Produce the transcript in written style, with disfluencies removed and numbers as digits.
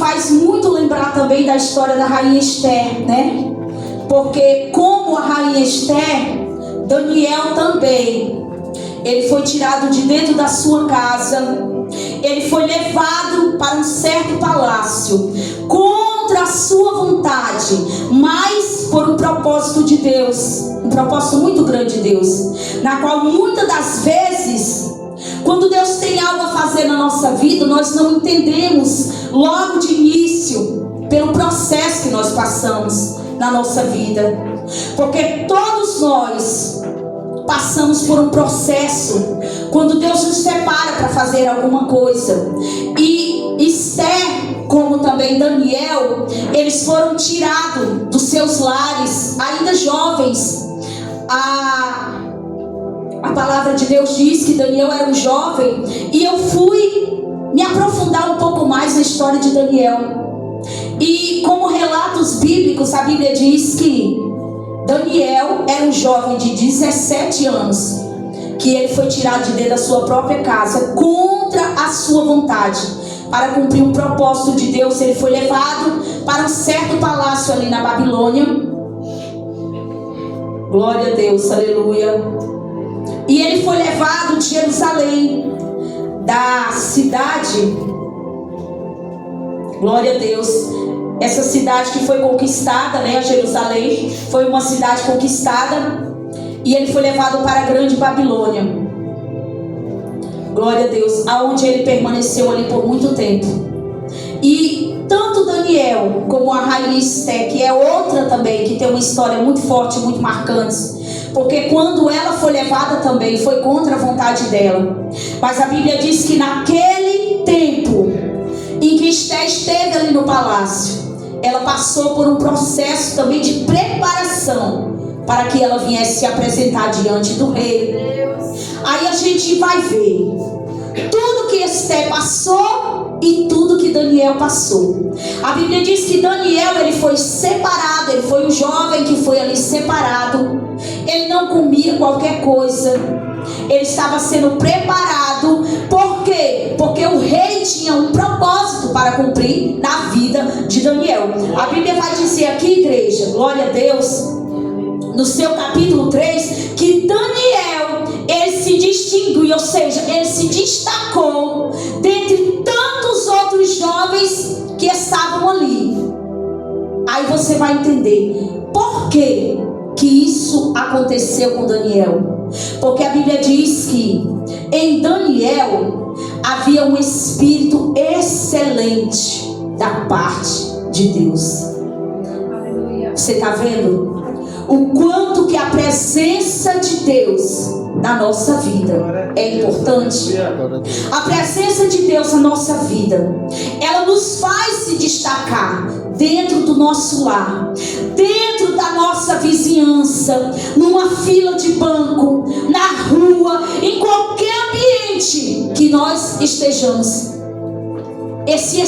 faz muito lembrar também da história da rainha Esther, né? Porque como a rainha Esther, Daniel também, ele foi tirado de dentro da sua casa, ele foi levado para um certo palácio, contra a sua vontade, mas por um propósito de Deus, um propósito muito grande de Deus, na qual muitas das vezes, quando Deus tem algo a fazer na nossa vida, nós não entendemos logo de início, pelo processo que nós passamos na nossa vida, porque todos nós passamos por um processo, quando Deus nos separa para fazer alguma coisa. E Esther, como também Daniel, eles foram tirados dos seus lares, ainda jovens. A palavra de Deus diz que Daniel era um jovem, e eu fui me aprofundar um pouco mais na história de Daniel. E como relatos bíblicos, a Bíblia diz que Daniel era um jovem de 17 anos, que ele foi tirado de dentro da sua própria casa, contra a sua vontade, para cumprir um propósito de Deus. Ele foi levado para um certo palácio ali na Babilônia. Glória a Deus, aleluia. E ele foi levado de Jerusalém, da cidade, glória a Deus, essa cidade que foi conquistada, né, Jerusalém, foi uma cidade conquistada, e ele foi levado para a grande Babilônia, glória a Deus, aonde ele permaneceu ali por muito tempo. E tanto Daniel como a rainha Esther, que é outra também, que tem uma história muito forte, muito marcante, porque quando ela foi levada também, foi contra a vontade dela, mas a Bíblia diz que naquele tempo em que Esther esteve ali no palácio, ela passou por um processo também de preparação, para que ela viesse se apresentar diante do rei. Aí a gente vai ver tudo que Esther passou e tudo que Daniel passou. A Bíblia diz que Daniel, ele foi separado, ele foi um jovem que foi ali separado. Ele não comia qualquer coisa, ele estava sendo preparado. Por quê? Porque o rei tinha um propósito para cumprir na vida de Daniel. A Bíblia vai dizer aqui, igreja, glória a Deus, no seu capítulo 3, que Daniel, ele se distinguiu, ou seja, ele se destacou dentre tantos outros jovens que estavam ali. Aí você vai entender por quê que isso aconteceu com Daniel. Porque a Bíblia diz que em Daniel havia um espírito excelente da parte de Deus. Você está vendo o quanto que a presença de Deus na nossa vida é importante? A presença de Deus na nossa vida, ela nos faz se destacar dentro do nosso lar, dentro da nossa vizinhança, numa fila de banco, na rua, em qualquer ambiente que nós estejamos. Esse